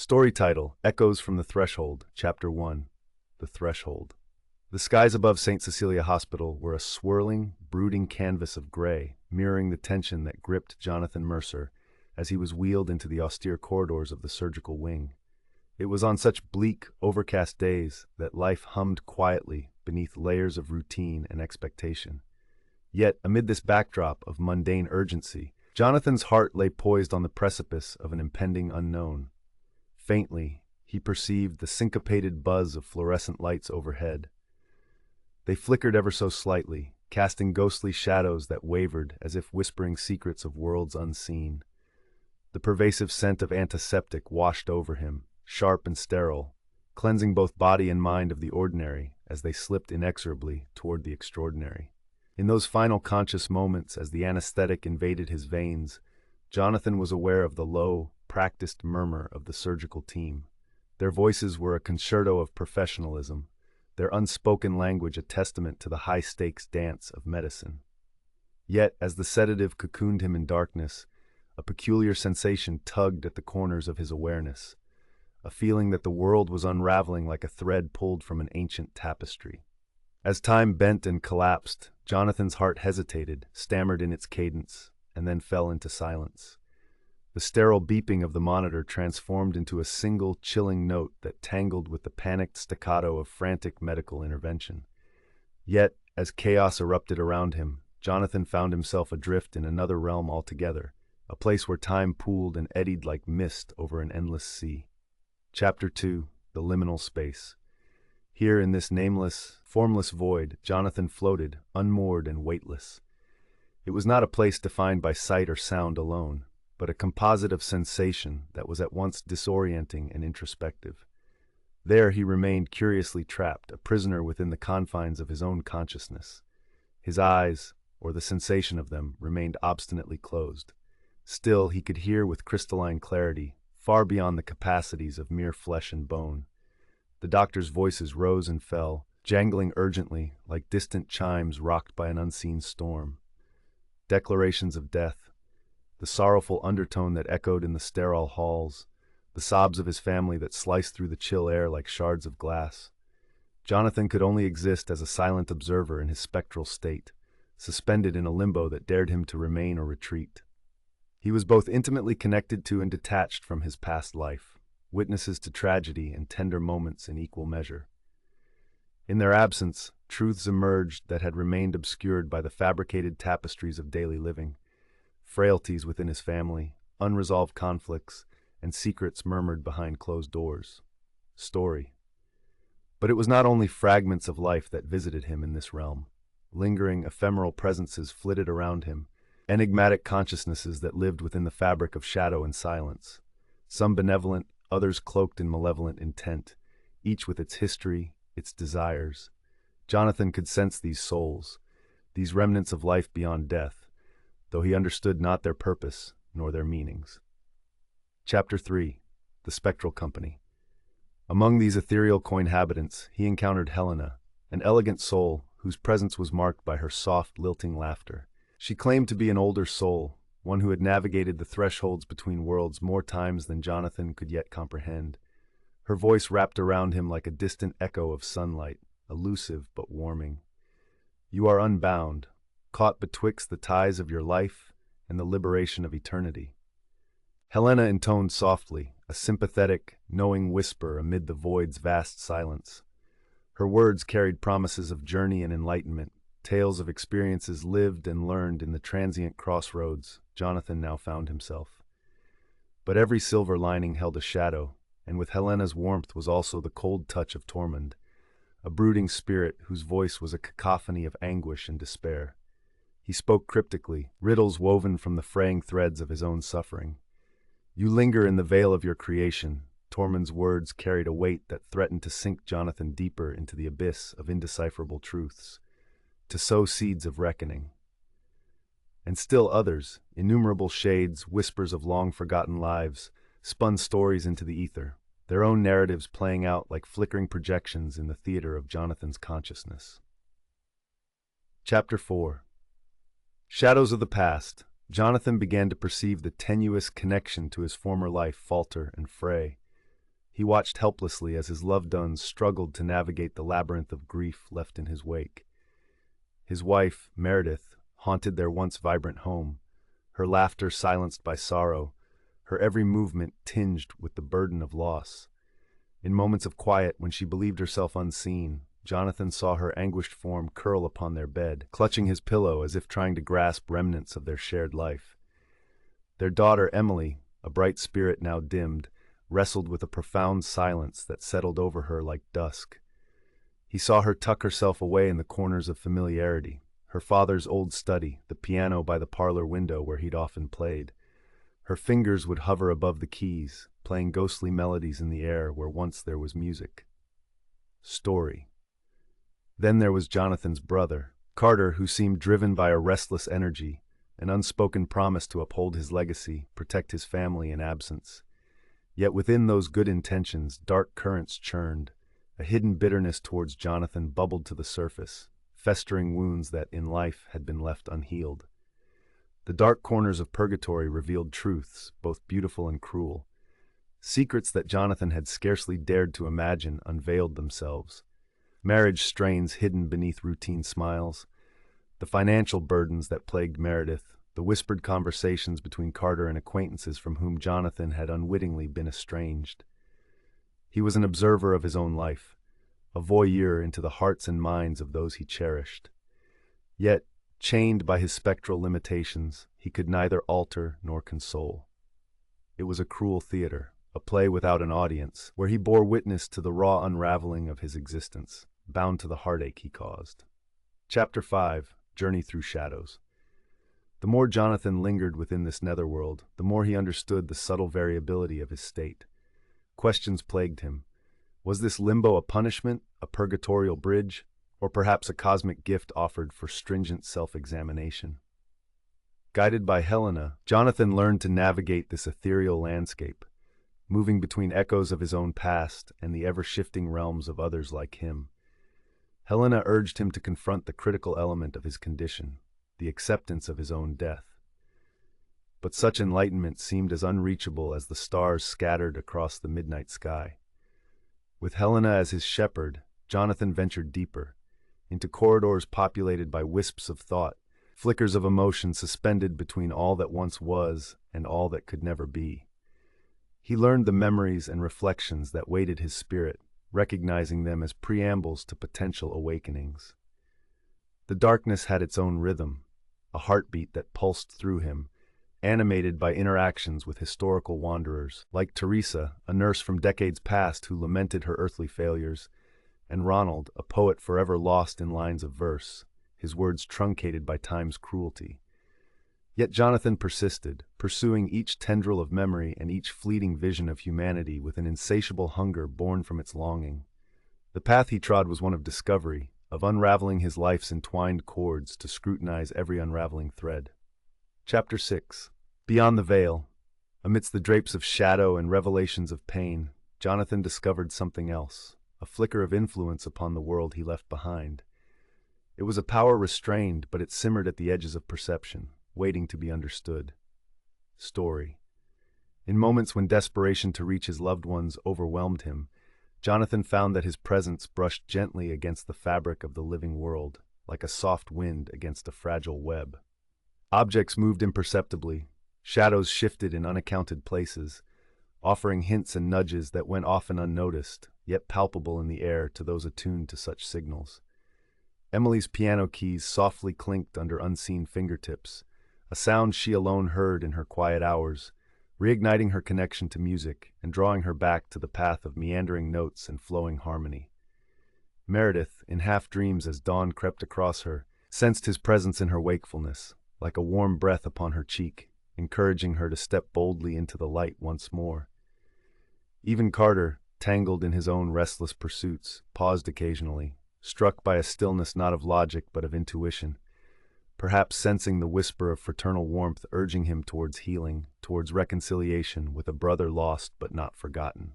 Story title: Echoes from the Threshold, Chapter 1. The Threshold. The skies above St. Cecilia Hospital were a swirling, brooding canvas of gray, mirroring the tension that gripped Jonathan Mercer as he was wheeled into the austere corridors of the surgical wing. It was on such bleak, overcast days that life hummed quietly beneath layers of routine and expectation. Yet, amid this backdrop of mundane urgency, Jonathan's heart lay poised on the precipice of an impending unknown. Faintly, he perceived the syncopated buzz of fluorescent lights overhead. They flickered ever so slightly, casting ghostly shadows that wavered as if whispering secrets of worlds unseen. The pervasive scent of antiseptic washed over him, sharp and sterile, cleansing both body and mind of the ordinary as they slipped inexorably toward the extraordinary. In those final conscious moments as the anesthetic invaded his veins, Jonathan was aware of the low, practiced murmur of the surgical team. Their voices were a concerto of professionalism, their unspoken language a testament to the high-stakes dance of medicine. Yet, as the sedative cocooned him in darkness, a peculiar sensation tugged at the corners of his awareness, a feeling that the world was unraveling like a thread pulled from an ancient tapestry. As time bent and collapsed, Jonathan's heart hesitated, stammered in its cadence, and then fell into silence. The sterile beeping of the monitor transformed into a single, chilling note that tangled with the panicked staccato of frantic medical intervention. Yet, as chaos erupted around him, Jonathan found himself adrift in another realm altogether, a place where time pooled and eddied like mist over an endless sea. Chapter 2. The Liminal Space. Here in this nameless, formless void, Jonathan floated, unmoored and weightless. It was not a place defined by sight or sound alone, but a composite of sensation that was at once disorienting and introspective. There he remained curiously trapped, a prisoner within the confines of his own consciousness. His eyes, or the sensation of them, remained obstinately closed. Still, he could hear with crystalline clarity, far beyond the capacities of mere flesh and bone. The doctors' voices rose and fell, jangling urgently like distant chimes rocked by an unseen storm. Declarations of death, the sorrowful undertone that echoed in the sterile halls, the sobs of his family that sliced through the chill air like shards of glass. Jonathan could only exist as a silent observer in his spectral state, suspended in a limbo that dared him to remain or retreat. He was both intimately connected to and detached from his past life, witnesses to tragedy and tender moments in equal measure. In their absence, truths emerged that had remained obscured by the fabricated tapestries of daily living. Frailties within his family, unresolved conflicts, and secrets murmured behind closed doors. Story. But it was not only fragments of life that visited him in this realm. Lingering, ephemeral presences flitted around him, enigmatic consciousnesses that lived within the fabric of shadow and silence. Some benevolent, others cloaked in malevolent intent, each with its history, its desires. Jonathan could sense these souls, these remnants of life beyond death, though he understood not their purpose nor their meanings. Chapter 3. The Spectral Company. Among these ethereal coinhabitants, he encountered Helena, an elegant soul whose presence was marked by her soft, lilting laughter. She claimed to be an older soul, one who had navigated the thresholds between worlds more times than Jonathan could yet comprehend. Her voice wrapped around him like a distant echo of sunlight, elusive but warming. You are unbound, caught betwixt the ties of your life and the liberation of eternity. Helena intoned softly, a sympathetic, knowing whisper amid the void's vast silence. Her words carried promises of journey and enlightenment, tales of experiences lived and learned in the transient crossroads Jonathan now found himself. But every silver lining held a shadow, and with Helena's warmth was also the cold touch of Tormund, a brooding spirit whose voice was a cacophony of anguish and despair. He spoke cryptically, riddles woven from the fraying threads of his own suffering. You linger in the veil of your creation. Tormund's words carried a weight that threatened to sink Jonathan deeper into the abyss of indecipherable truths, to sow seeds of reckoning. And still others, innumerable shades, whispers of long-forgotten lives, spun stories into the ether, their own narratives playing out like flickering projections in the theater of Jonathan's consciousness. Chapter 4. Shadows of the past. Jonathan began to perceive the tenuous connection to his former life falter and fray. He watched helplessly as his loved ones struggled to navigate the labyrinth of grief left in his wake. His wife, Meredith, haunted their once vibrant home, her laughter silenced by sorrow, her every movement tinged with the burden of loss. In moments of quiet, when she believed herself unseen, Jonathan saw her anguished form curl upon their bed, clutching his pillow as if trying to grasp remnants of their shared life. Their daughter, Emily, a bright spirit now dimmed, wrestled with a profound silence that settled over her like dusk. He saw her tuck herself away in the corners of familiarity, her father's old study, the piano by the parlor window where he'd often played. Her fingers would hover above the keys, playing ghostly melodies in the air where once there was music. Story. Then there was Jonathan's brother, Carter, who seemed driven by a restless energy, an unspoken promise to uphold his legacy, protect his family in absence. Yet within those good intentions, dark currents churned. A hidden bitterness towards Jonathan bubbled to the surface, festering wounds that, in life, had been left unhealed. The dark corners of purgatory revealed truths, both beautiful and cruel. Secrets that Jonathan had scarcely dared to imagine unveiled themselves. Marriage strains hidden beneath routine smiles, the financial burdens that plagued Meredith, the whispered conversations between Carter and acquaintances from whom Jonathan had unwittingly been estranged. He was an observer of his own life, a voyeur into the hearts and minds of those he cherished. Yet, chained by his spectral limitations, he could neither alter nor console. It was a cruel theater, a play without an audience, where he bore witness to the raw unraveling of his existence, bound to the heartache he caused. Chapter 5. Journey Through Shadows. The more Jonathan lingered within this netherworld, the more he understood the subtle variability of his state. Questions plagued him. Was this limbo a punishment, a purgatorial bridge, or perhaps a cosmic gift offered for stringent self-examination? Guided by Helena, Jonathan learned to navigate this ethereal landscape, moving between echoes of his own past and the ever-shifting realms of others like him. Helena urged him to confront the critical element of his condition, the acceptance of his own death. But such enlightenment seemed as unreachable as the stars scattered across the midnight sky. With Helena as his shepherd, Jonathan ventured deeper, into corridors populated by wisps of thought, flickers of emotion suspended between all that once was and all that could never be. He learned the memories and reflections that weighted his spirit, recognizing them as preambles to potential awakenings. The darkness had its own rhythm, a heartbeat that pulsed through him, animated by interactions with historical wanderers, like Teresa, a nurse from decades past who lamented her earthly failures, and Ronald, a poet forever lost in lines of verse, his words truncated by time's cruelty. Yet Jonathan persisted, pursuing each tendril of memory and each fleeting vision of humanity with an insatiable hunger born from its longing. The path he trod was one of discovery, of unraveling his life's entwined cords to scrutinize every unraveling thread. Chapter 6. Beyond the veil. Amidst the drapes of shadow and revelations of pain, Jonathan discovered something else, a flicker of influence upon the world he left behind. It was a power restrained, but it simmered at the edges of perception, waiting to be understood. Story. In moments when desperation to reach his loved ones overwhelmed him, Jonathan found that his presence brushed gently against the fabric of the living world, like a soft wind against a fragile web. Objects moved imperceptibly, shadows shifted in unaccounted places, offering hints and nudges that went often unnoticed, yet palpable in the air to those attuned to such signals. Emily's piano keys softly clinked under unseen fingertips, a sound she alone heard in her quiet hours, reigniting her connection to music and drawing her back to the path of meandering notes and flowing harmony. Meredith, in half-dreams as dawn crept across her, sensed his presence in her wakefulness, like a warm breath upon her cheek, encouraging her to step boldly into the light once more. Even Carter, tangled in his own restless pursuits, paused occasionally, struck by a stillness not of logic but of intuition, perhaps sensing the whisper of fraternal warmth urging him towards healing, towards reconciliation with a brother lost but not forgotten.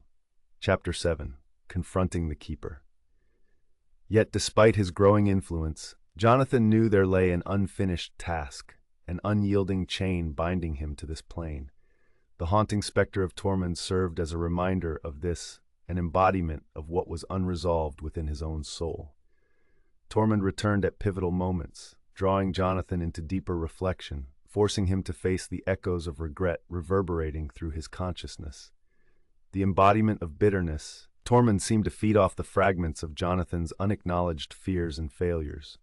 Chapter 7. Confronting the Keeper. Yet despite his growing influence, Jonathan knew there lay an unfinished task, an unyielding chain binding him to this plane. The haunting specter of Tormund served as a reminder of this, an embodiment of what was unresolved within his own soul. Tormund returned at pivotal moments, drawing Jonathan into deeper reflection, forcing him to face the echoes of regret reverberating through his consciousness. The embodiment of bitterness, Tormund seemed to feed off the fragments of Jonathan's unacknowledged fears and failures.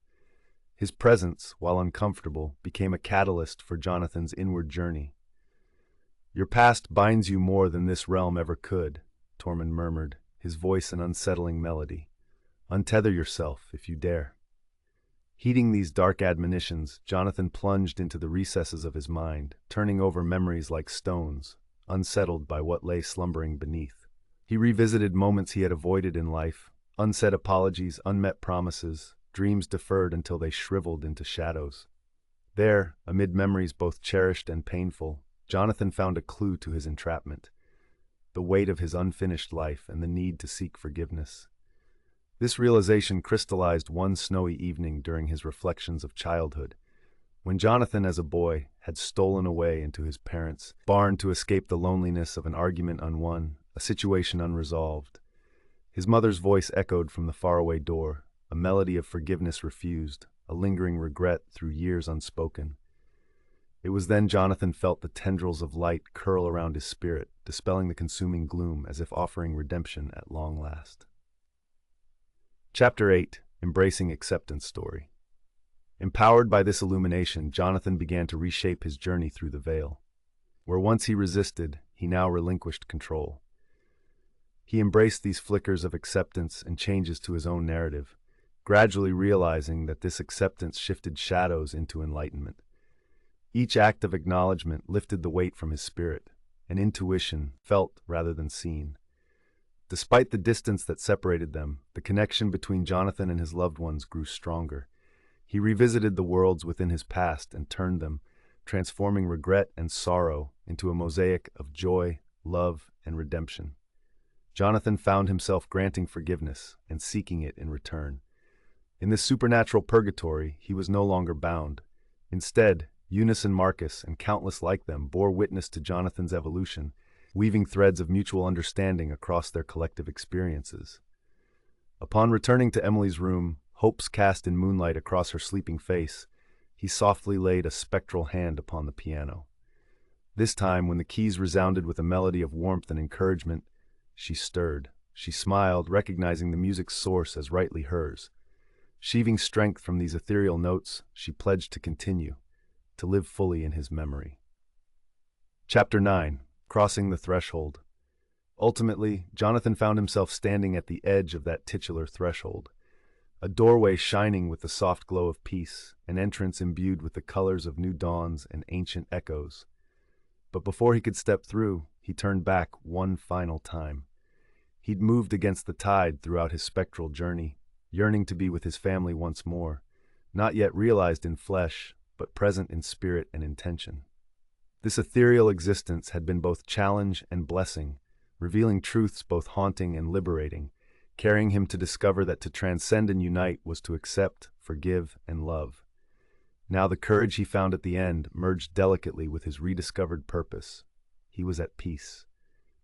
His presence, while uncomfortable, became a catalyst for Jonathan's inward journey. "Your past binds you more than this realm ever could," Tormund murmured, his voice an unsettling melody. "Untether yourself, if you dare." Heeding these dark admonitions, Jonathan plunged into the recesses of his mind, turning over memories like stones, unsettled by what lay slumbering beneath. He revisited moments he had avoided in life, unsaid apologies, unmet promises, dreams deferred until they shriveled into shadows. There, amid memories both cherished and painful, Jonathan found a clue to his entrapment: the weight of his unfinished life and the need to seek forgiveness. This realization crystallized one snowy evening during his reflections of childhood, when Jonathan, as a boy, had stolen away into his parents' barn to escape the loneliness of an argument unwon, a situation unresolved. His mother's voice echoed from the faraway door, a melody of forgiveness refused, a lingering regret through years unspoken. It was then Jonathan felt the tendrils of light curl around his spirit, dispelling the consuming gloom as if offering redemption at long last. Chapter 8. Embracing Acceptance Story. Empowered by this illumination, Jonathan began to reshape his journey through the veil. Where once he resisted, he now relinquished control. He embraced these flickers of acceptance and changes to his own narrative, gradually realizing that this acceptance shifted shadows into enlightenment. Each act of acknowledgement lifted the weight from his spirit, an intuition felt rather than seen. Despite the distance that separated them, the connection between Jonathan and his loved ones grew stronger. He revisited the worlds within his past and turned them, transforming regret and sorrow into a mosaic of joy, love, and redemption. Jonathan found himself granting forgiveness and seeking it in return. In this supernatural purgatory, he was no longer bound. Instead, Eunice and Marcus, and countless like them, bore witness to Jonathan's evolution, weaving threads of mutual understanding across their collective experiences. Upon returning to Emily's room, hopes cast in moonlight across her sleeping face, he softly laid a spectral hand upon the piano. This time, when the keys resounded with a melody of warmth and encouragement, she stirred. She smiled, recognizing the music's source as rightly hers. Sheaving strength from these ethereal notes, she pledged to continue, to live fully in his memory. Chapter 9. Crossing the Threshold. Ultimately, Jonathan found himself standing at the edge of that titular threshold, a doorway shining with the soft glow of peace, an entrance imbued with the colors of new dawns and ancient echoes. But before he could step through, he turned back one final time. He'd moved against the tide throughout his spectral journey, yearning to be with his family once more, not yet realized in flesh, but present in spirit and intention. This ethereal existence had been both challenge and blessing, revealing truths both haunting and liberating, carrying him to discover that to transcend and unite was to accept, forgive, and love. Now the courage he found at the end merged delicately with his rediscovered purpose. He was at peace.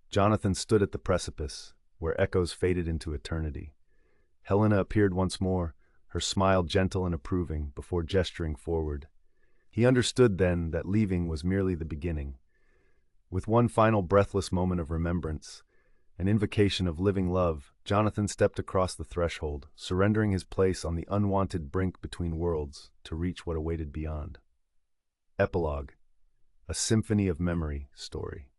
Jonathan stood at the precipice, where echoes faded into eternity. Helena appeared once more, her smile gentle and approving, before gesturing forward. He understood then that leaving was merely the beginning. With one final breathless moment of remembrance, an invocation of living love, Jonathan stepped across the threshold, surrendering his place on the unwanted brink between worlds to reach what awaited beyond. Epilogue. A Symphony of Memory story.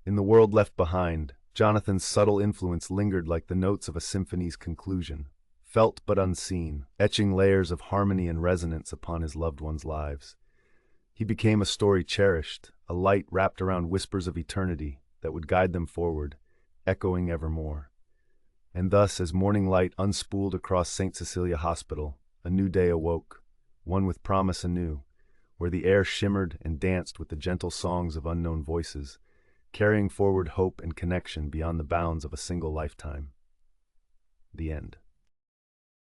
In the world left behind, Jonathan's subtle influence lingered like the notes of a symphony's conclusion, felt but unseen, etching layers of harmony and resonance upon his loved ones' lives. He became a story cherished, a light wrapped around whispers of eternity that would guide them forward, echoing evermore. And thus, as morning light unspooled across St. Cecilia Hospital, a new day awoke, one with promise anew, where the air shimmered and danced with the gentle songs of unknown voices, carrying forward hope and connection beyond the bounds of a single lifetime. The end.